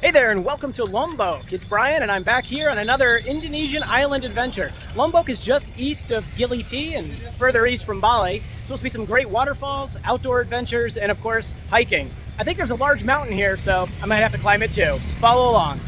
Hey there and welcome to Lombok. It's Brian and I'm back here on another Indonesian island adventure. Lombok is just east of Gile and further east from Bali. It's supposed to be some great waterfalls, outdoor adventures, and of course, hiking. I think there's a large mountain here, so I might have to climb it too. Follow along.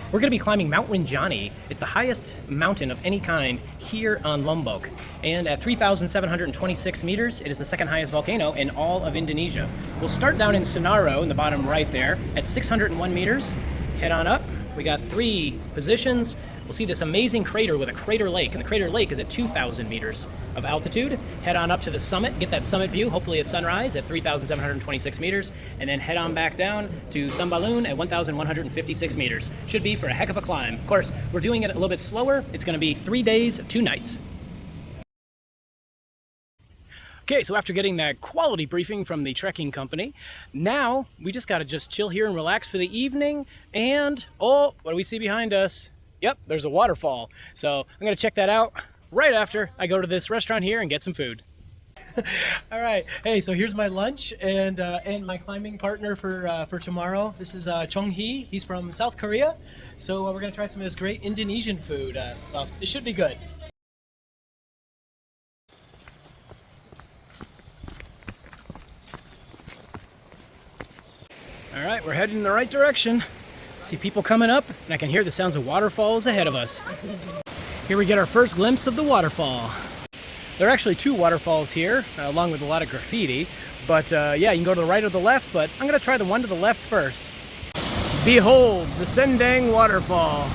We're going to be climbing Mount Rinjani. It's the highest mountain of any kind here on Lombok. And at 3,726 meters, it is the second highest volcano in all of Indonesia. We'll start down in Senaru, in the bottom right there, at 601 meters. Head on up. We got 3 positions. We'll see this amazing crater with a crater lake, and the crater lake is at 2,000 meters of altitude. Head on up to the summit, get that summit view, hopefully at sunrise at 3,726 meters, and then head on back down to Sambalun at 1,156 meters. Should be for a heck of a climb. Of course, we're doing it a little bit slower. It's going to be 3 days, 2 nights. Okay, so after getting that quality briefing from the trekking company, now we just got to chill here and relax for the evening. And, oh, what do we see behind us? Yep, there's a waterfall. So I'm going to check that out right after I go to this restaurant here and get some food. All right, hey, so here's my lunch and my climbing partner for tomorrow. This is Chong Hee. He's from South Korea. So we're going to try some of this great Indonesian food. Well, it should be good. All right, we're heading in the right direction. See people coming up, and I can hear the sounds of waterfalls ahead of us. Here we get our first glimpse of the waterfall. There are actually 2 waterfalls here, along with a lot of graffiti. But yeah, you can go to the right or the left, but I'm gonna try the one to the left first. Behold, the Sendang waterfall.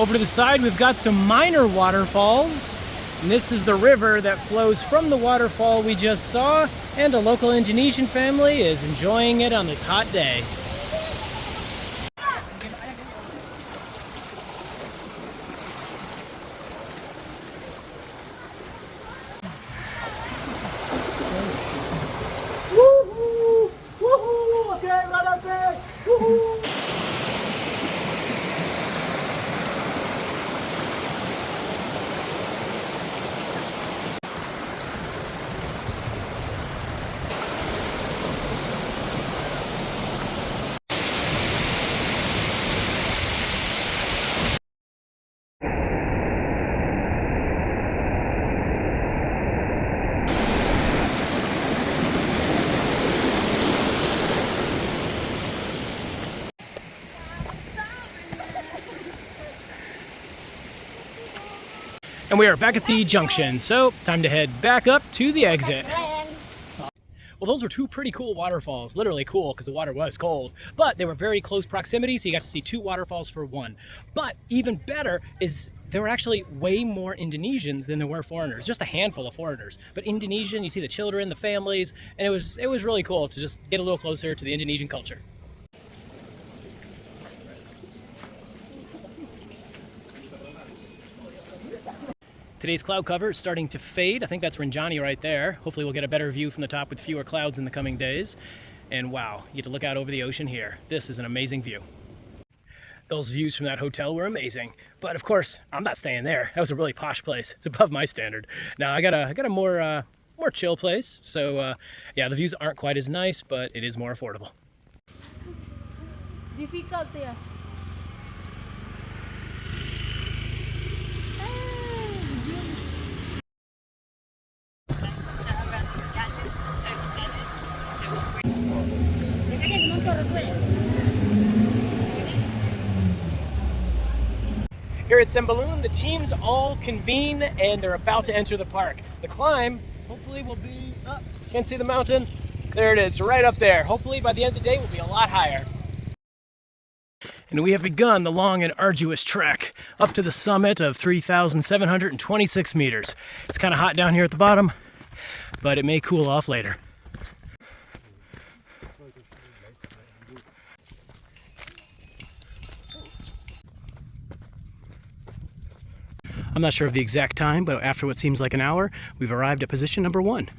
Over to the side, we've got some minor waterfalls. And this is the river that flows from the waterfall we just saw, and a local Indonesian family is enjoying it on this hot day. Woohoo! Woohoo! Okay, right up there! Woohoo! And we are back at the junction, so time to head back up to the exit. Well, those were 2 pretty cool waterfalls. Literally cool because the water was cold, but they were very close proximity, so you got to see 2 waterfalls for 1. But even better is there were actually way more Indonesians than there were foreigners, just a handful of foreigners. But Indonesian, you see the children, the families, and it was really cool to just get a little closer to the Indonesian culture. Today's cloud cover is starting to fade. I think that's Rinjani right there. Hopefully we'll get a better view from the top with fewer clouds in the coming days. And wow, you get to look out over the ocean here. This is an amazing view. Those views from that hotel were amazing. But of course, I'm not staying there. That was a really posh place. It's above my standard. Now I got a more chill place. So yeah, the views aren't quite as nice, but it is more affordable. Difficult, yeah. Here at Sambalun, the teams all convene and they're about to enter the park. The climb, hopefully, will be up. Can't see the mountain? There it is, right up there. Hopefully, by the end of the day, we'll be a lot higher. And we have begun the long and arduous trek up to the summit of 3,726 meters. It's kind of hot down here at the bottom, but it may cool off later. I'm not sure of the exact time, but after what seems like an hour, we've arrived at position number 1.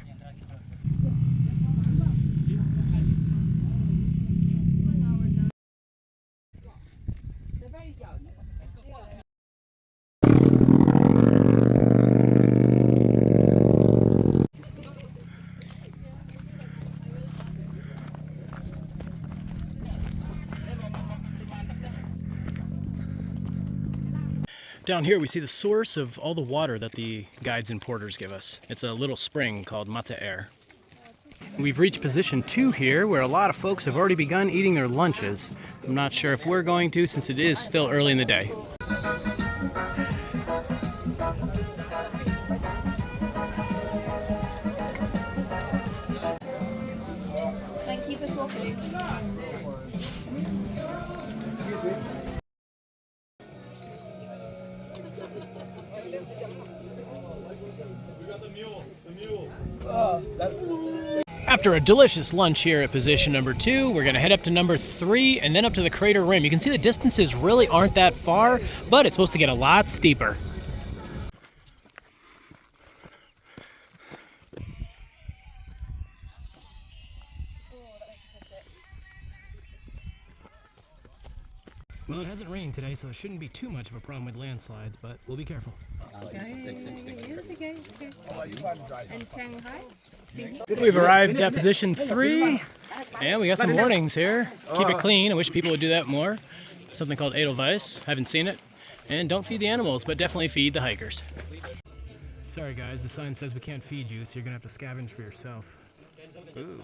Down here we see the source of all the water that the guides and porters give us. It's a little spring called Mata Air. We've reached position 2 here, where a lot of folks have already begun eating their lunches. I'm not sure if we're going to, since it is still early in the day. Thank you for swapping. After a delicious lunch here at position number 2, we're going to head up to number 3 and then up to the crater rim. You can see the distances really aren't that far, but it's supposed to get a lot steeper. Well, it hasn't rained today, so there shouldn't be too much of a problem with landslides, but we'll be careful. We've arrived at position 3, and we got some warnings here. Keep it clean. I wish people would do that more. Something called Edelweiss. Haven't seen it. And don't feed the animals, but definitely feed the hikers. Sorry guys, the sign says we can't feed you, so you're gonna have to scavenge for yourself. Ooh,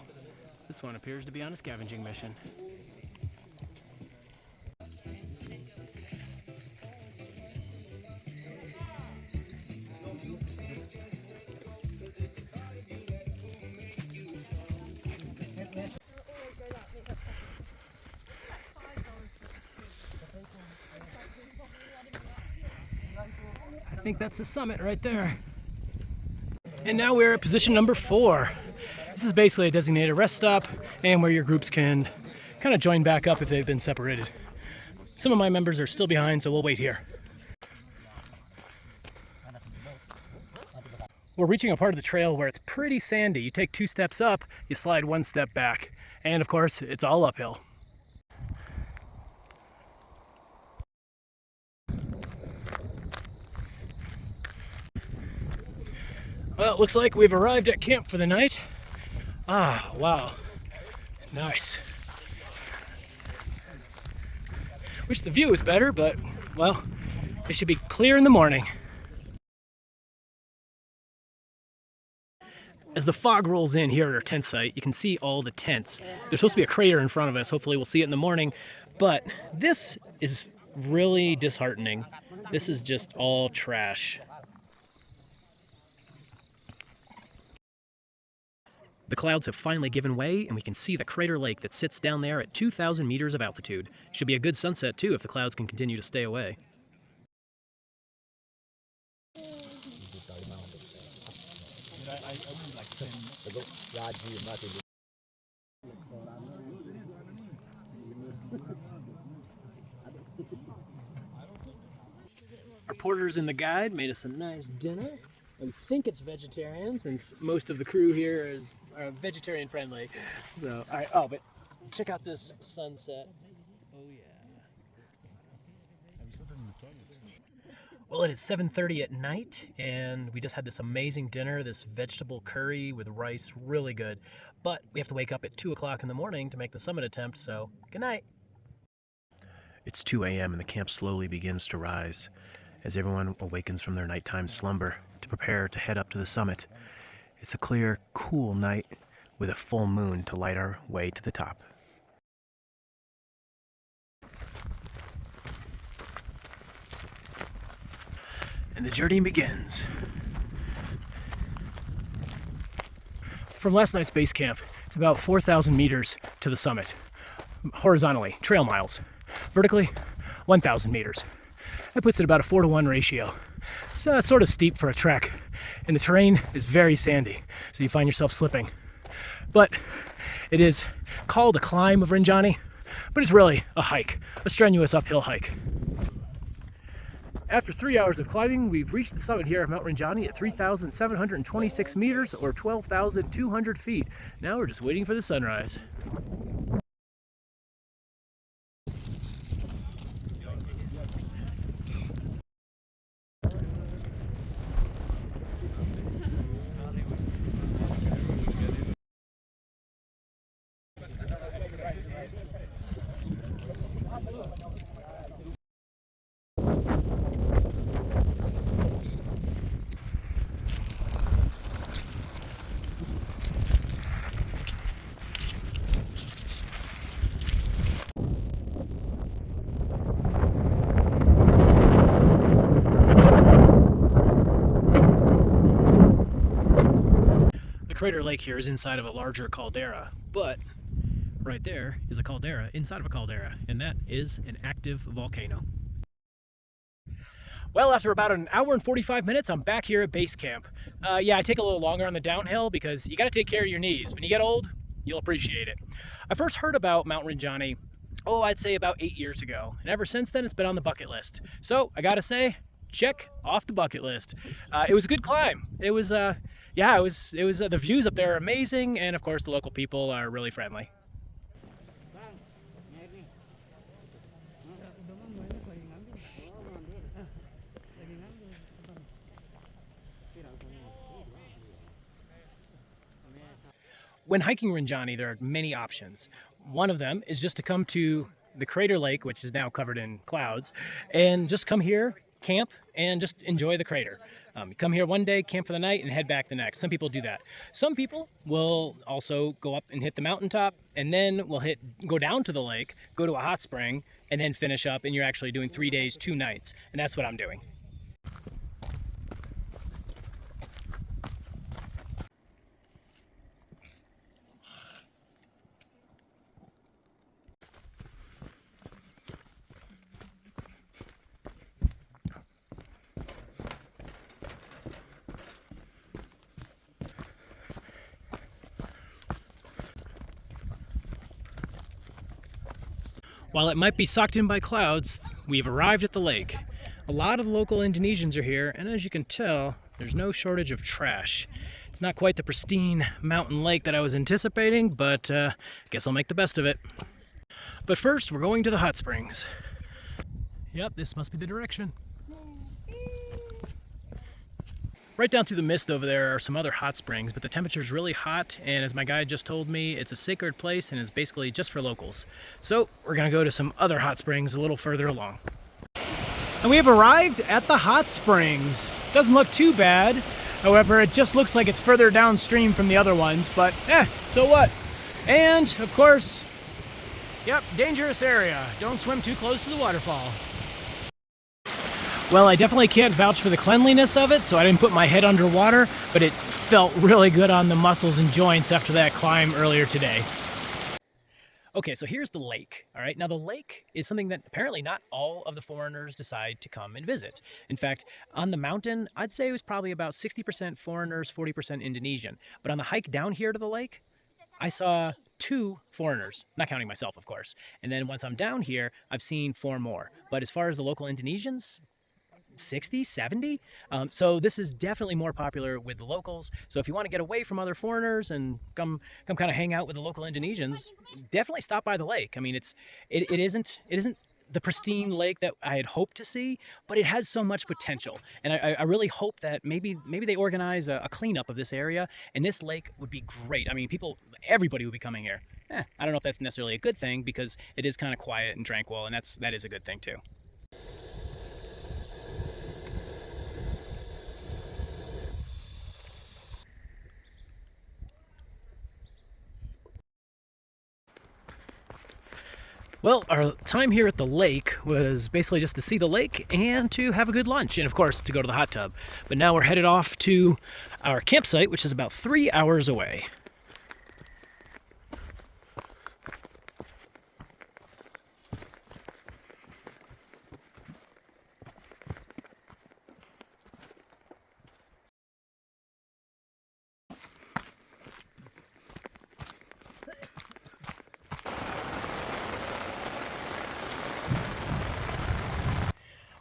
this one appears to be on a scavenging mission. I think that's the summit right there. And now we're at position number 4. This is basically a designated rest stop and where your groups can kind of join back up if they've been separated. Some of my members are still behind, so we'll wait here. We're reaching a part of the trail where it's pretty sandy. You take 2 steps up, you slide 1 step back. And of course, it's all uphill. Well, it looks like we've arrived at camp for the night. Ah, wow. Nice. Wish the view was better, but, well, it should be clear in the morning. As the fog rolls in here at our tent site, you can see all the tents. There's supposed to be a crater in front of us. Hopefully we'll see it in the morning. But this is really disheartening. This is just all trash. The clouds have finally given way, and we can see the crater lake that sits down there at 2,000 meters of altitude. Should be a good sunset, too, if the clouds can continue to stay away. Our porters and the guide made us a nice dinner. We think it's vegetarian, since most of the crew here are vegetarian friendly. So, all right. Oh, but check out this sunset. Oh yeah. Well, it is 7:30 at night, and we just had this amazing dinner, this vegetable curry with rice, really good. But we have to wake up at 2 o'clock in the morning to make the summit attempt. So, good night. It's 2 a.m. and the camp slowly begins to rise as everyone awakens from their nighttime slumber to prepare to head up to the summit. It's a clear, cool night with a full moon to light our way to the top. And the journey begins. From last night's base camp, it's about 4,000 meters to the summit. Horizontally, trail miles. Vertically, 1,000 meters. That puts it about a 4-to-1 ratio. It's sort of steep for a trek, and the terrain is very sandy, so you find yourself slipping. But it is called a climb of Rinjani, but it's really a hike, a strenuous uphill hike. After 3 hours of climbing, we've reached the summit here of Mount Rinjani at 3,726 meters or 12,200 feet. Now we're just waiting for the sunrise. Crater Lake here is inside of a larger caldera, but right there is a caldera inside of a caldera, and that is an active volcano. Well, after about an hour and 45 minutes, I'm back here at base camp. Yeah, I take a little longer on the downhill because you got to take care of your knees. When you get old, you'll appreciate it. I first heard about Mount Rinjani, I'd say about 8 years ago, and ever since then it's been on the bucket list. So I gotta say, check off the bucket list. It was a good climb. It was the views up there are amazing, and of course the local people are really friendly. When hiking Rinjani, there are many options. One of them is just to come to the crater lake, which is now covered in clouds, and just come here, camp, and just enjoy the crater. You come here one day, camp for the night, and head back the next. Some people do that. Some people will also go up and hit the mountaintop, and then go down to the lake, go to a hot spring, and then finish up, and you're actually doing 3 days, 2 nights. And that's what I'm doing. While it might be socked in by clouds, we've arrived at the lake. A lot of the local Indonesians are here, and as you can tell, there's no shortage of trash. It's not quite the pristine mountain lake that I was anticipating, but guess I'll make the best of it. But first, we're going to the hot springs. Yep, this must be the direction. Right down through the mist over there are some other hot springs, but the temperature's really hot, and as my guide just told me, it's a sacred place and is basically just for locals. So we're gonna go to some other hot springs a little further along. And we have arrived at the hot springs. Doesn't look too bad. However, it just looks like it's further downstream from the other ones, but so what? And of course, yep, dangerous area. Don't swim too close to the waterfall. Well, I definitely can't vouch for the cleanliness of it, so I didn't put my head underwater, but it felt really good on the muscles and joints after that climb earlier today. Okay, so here's the lake, all right? Now, the lake is something that apparently not all of the foreigners decide to come and visit. In fact, on the mountain, I'd say it was probably about 60% foreigners, 40% Indonesian. But on the hike down here to the lake, I saw 2 foreigners, not counting myself, of course. And then once I'm down here, I've seen 4 more. But as far as the local Indonesians, 60, 70. So this is definitely more popular with the locals. So if you want to get away from other foreigners and come kind of hang out with the local Indonesians, definitely stop by the lake. I mean, it isn't the pristine lake that I had hoped to see, but it has so much potential. And I really hope that maybe they organize a cleanup of this area, and this lake would be great. I mean, everybody would be coming here. I don't know if that's necessarily a good thing, because it is kind of quiet and tranquil, and that is a good thing too. Well, our time here at the lake was basically just to see the lake and to have a good lunch, and of course to go to the hot tub. But now we're headed off to our campsite, which is about 3 hours away.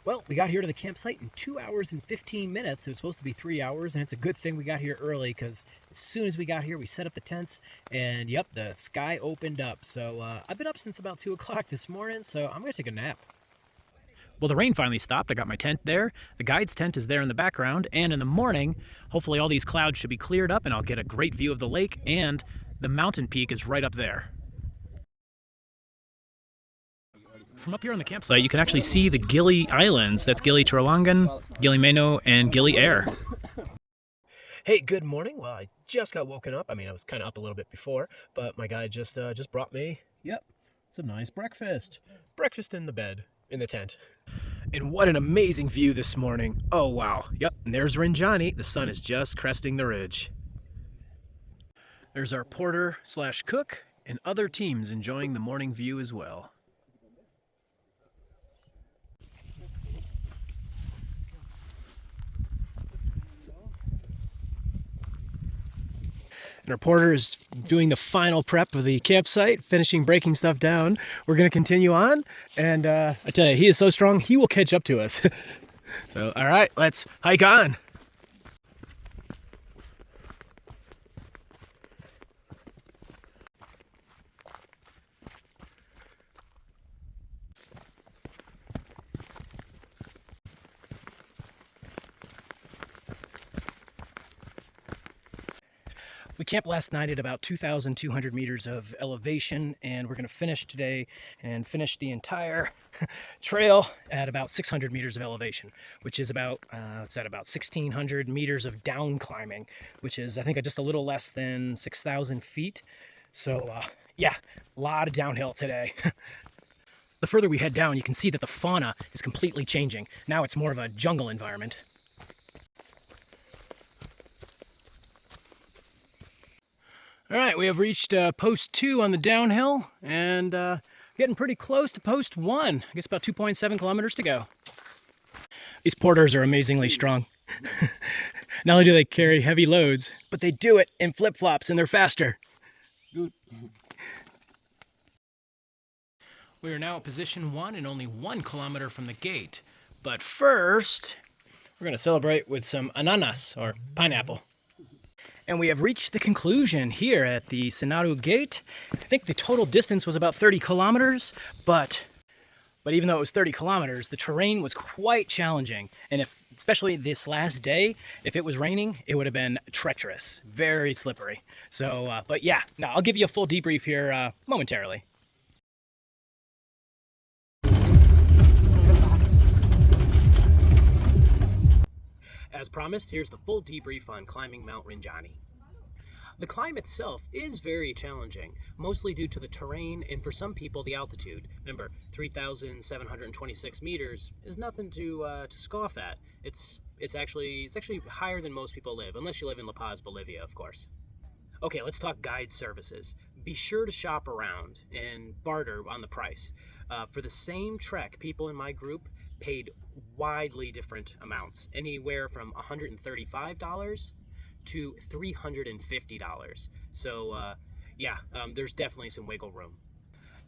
Well, we got here to the campsite in 2 hours and 15 minutes. It was supposed to be 3 hours, and it's a good thing we got here early, because as soon as we got here, we set up the tents, and yep, the sky opened up. So I've been up since about 2 o'clock this morning, so I'm going to take a nap. Well, the rain finally stopped. I got my tent there. The guide's tent is there in the background, and in the morning, hopefully all these clouds should be cleared up, and I'll get a great view of the lake, and the mountain peak is right up there. From up here on the campsite, you can actually see the Gile Islands. That's Gile Trawangan, Gile Meno, and Gile Air. Hey, good morning. Well, I just got woken up. I mean, I was kind of up a little bit before, but my guy just brought me, some nice breakfast. Breakfast in the bed, in the tent. And what an amazing view this morning. Oh, wow. Yep, and there's Rinjani. The sun is just cresting the ridge. There's our porter slash cook and other teams enjoying the morning view as well. And our porter is doing the final prep of the campsite, finishing breaking stuff down. We're going to continue on, and I tell you, he is so strong, he will catch up to us. So, all right, let's hike on. We camped last night at about 2,200 meters of elevation, and we're going to finish today and finish the entire trail at about 600 meters of elevation, which is about, it's at about 1,600 meters of down climbing, which is, I think, just a little less than 6,000 feet. So, yeah, a lot of downhill today. The further we head down, you can see that the fauna is completely changing. Now it's more of a jungle environment. All right, we have reached post 2 on the downhill, and getting pretty close to post 1. I guess about 2.7 kilometers to go. These porters are amazingly strong. Not only do they carry heavy loads, but they do it in flip-flops, and they're faster. Good. We are now at position 1 and only 1 kilometer from the gate. But first, we're going to celebrate with some ananas, or pineapple. And we have reached the conclusion here at the Senaru Gate. I think the total distance was about 30 kilometers, but even though it was 30 kilometers, the terrain was quite challenging. And especially this last day, if it was raining, it would have been treacherous, very slippery. So, but yeah, no, I'll give you a full debrief here momentarily. As promised, here's the full debrief on climbing Mount Rinjani. The climb itself is very challenging, mostly due to the terrain and for some people the altitude. Remember, 3,726 meters is nothing to scoff at. It's actually higher than most people live, unless you live in La Paz, Bolivia, of course. Okay, let's talk guide services. Be sure to shop around and barter on the price. For the same trek, people in my group paid widely different amounts, anywhere from $135 to $350. So yeah, there's definitely some wiggle room.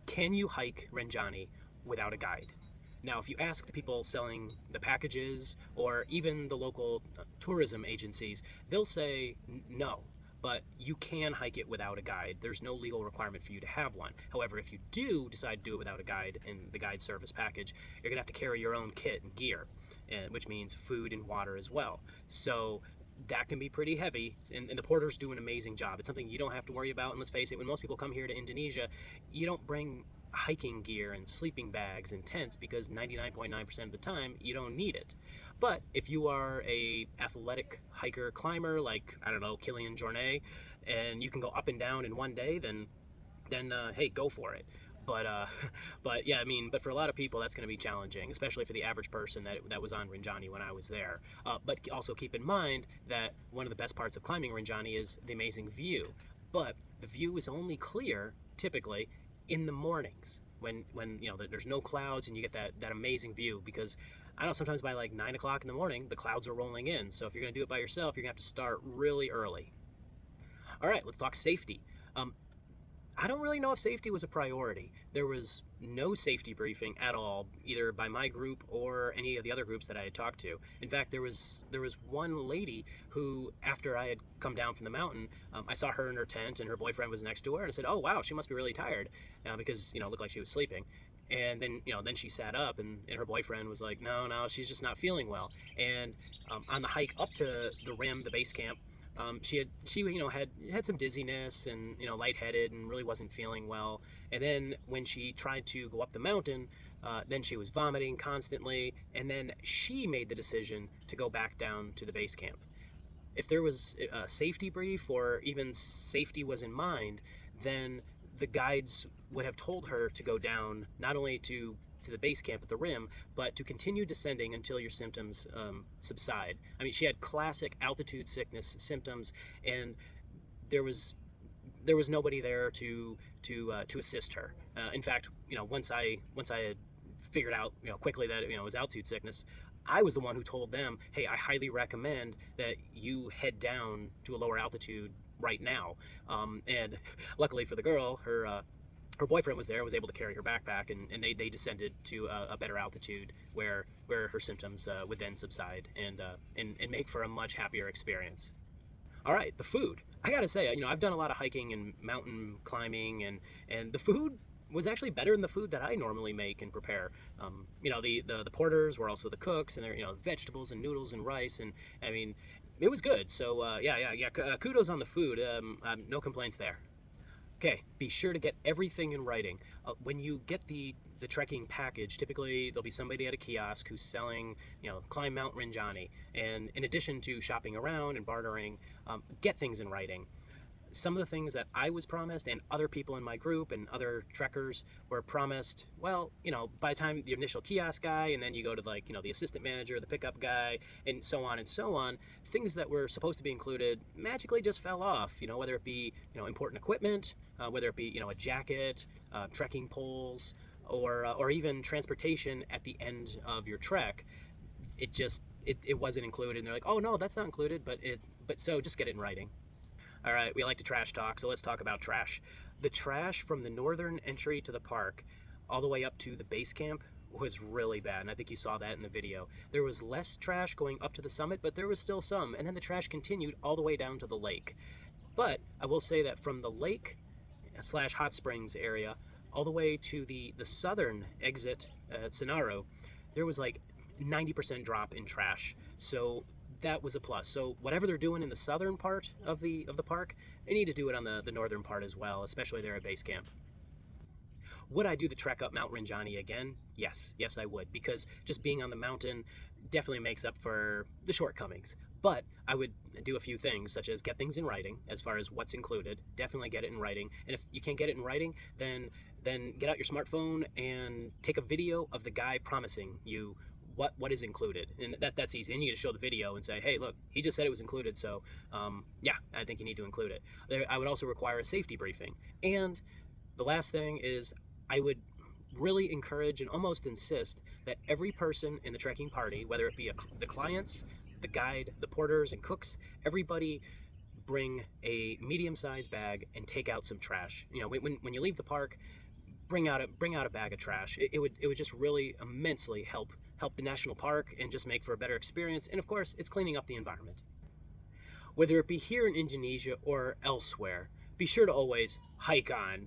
Can you hike Rinjani without a guide? Now, if you ask the people selling the packages or even the local tourism agencies, they'll say no. But you can hike it without a guide. There's no legal requirement for you to have one. However, if you do decide to do it without a guide in the guide service package, you're gonna have to carry your own kit and gear, which means food and water as well. So that can be pretty heavy, and the porters do an amazing job. It's something you don't have to worry about, and let's face it, when most people come here to Indonesia, you don't bring hiking gear and sleeping bags and tents because 99.9% of the time you don't need it. But if you are a athletic hiker climber like, I don't know, Kilian Jornet, and you can go up and down in one day, then hey, go for it. But yeah, I mean, but for a lot of people that's going to be challenging, especially for the average person that was on Rinjani when I was there. But also keep in mind that one of the best parts of climbing Rinjani is the amazing view. But the view is only clear, typically, in the mornings when you know there's no clouds and you get that amazing view, because I know sometimes by like 9 o'clock in the morning the clouds are rolling in. So if you're going to do it by yourself, you're going to have to start really early. All right, let's talk safety. I don't really know if safety was a priority. There was no safety briefing at all, either by my group or any of the other groups that I had talked to. In fact, there was one lady who, after I had come down from the mountain, I saw her in her tent and her boyfriend was next to her, and I said, "Oh wow, she must be really tired," because it looked like she was sleeping. And then then she sat up, and her boyfriend was like, "No, she's just not feeling well." And on the hike up to the rim, the base camp, she had some dizziness and lightheaded and really wasn't feeling well. And then when she tried to go up the mountain, then she was vomiting constantly, and then she made the decision to go back down to the base camp. If there was a safety brief or even safety was in mind, then the guides would have told her to go down not only to the base camp at the rim, but to continue descending until your symptoms subside. I mean, she had classic altitude sickness symptoms, and there was there was nobody there to assist her. In fact, once I had figured out quickly that it was altitude sickness, I was the one who told them, hey, I highly recommend that you head down to a lower altitude right now. And luckily for the girl, her boyfriend was there, was able to carry her backpack, and they descended to a better altitude where her symptoms would then subside and make for a much happier experience. All right, the food. I gotta say, I've done a lot of hiking and mountain climbing, and the food was actually better than the food that I normally make and prepare. The porters were also the cooks, and they're vegetables and noodles and rice, and I mean, it was good. So yeah. Kudos on the food. No complaints there. Okay, be sure to get everything in writing. When you get the trekking package, typically there'll be somebody at a kiosk who's selling, climb Mount Rinjani. And in addition to shopping around and bartering, get things in writing. Some of the things that I was promised and other people in my group and other trekkers were promised, well, by the time the initial kiosk guy, and then you go to the assistant manager, the pickup guy, and so on, things that were supposed to be included magically just fell off, whether it be, important equipment, whether it be, a jacket, trekking poles, or even transportation at the end of your trek. It wasn't included, and they're like, oh no, that's not included, but so just get it in writing. All right, we like to trash talk, so let's talk about trash. The trash from the northern entry to the park all the way up to the base camp was really bad, and I think you saw that in the video. There was less trash going up to the summit, but there was still some, and then the trash continued all the way down to the lake. But I will say that from the lake / hot springs area all the way to the southern exit at Senaro, there was like 90% drop in trash. So that was a plus. So whatever they're doing in the southern part of the park, they need to do it on the northern part as well, especially there at base camp. Would I do the trek up Mount Rinjani again? Yes, I would, because just being on the mountain definitely makes up for the shortcomings. But I would do a few things, such as get things in writing as far as what's included. Definitely get it in writing. And if you can't get it in writing, then get out your smartphone and take a video of the guy promising you what is included, and that's easy. And you need to show the video and say, hey, look, he just said it was included, so yeah, I think you need to include it. I would also require a safety briefing. And the last thing is, I would really encourage and almost insist that every person in the trekking party, whether it be the clients, the guide, the porters and cooks, everybody bring a medium-sized bag and take out some trash. When you leave the park, bring out a bag of trash. It would just really immensely help the national park and just make for a better experience. And of course, it's cleaning up the environment. Whether it be here in Indonesia or elsewhere, be sure to always hike on.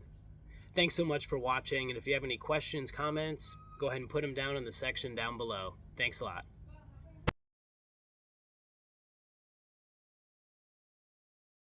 Thanks so much for watching, and if you have any questions, comments, go ahead and put them down in the section down below. Thanks a lot.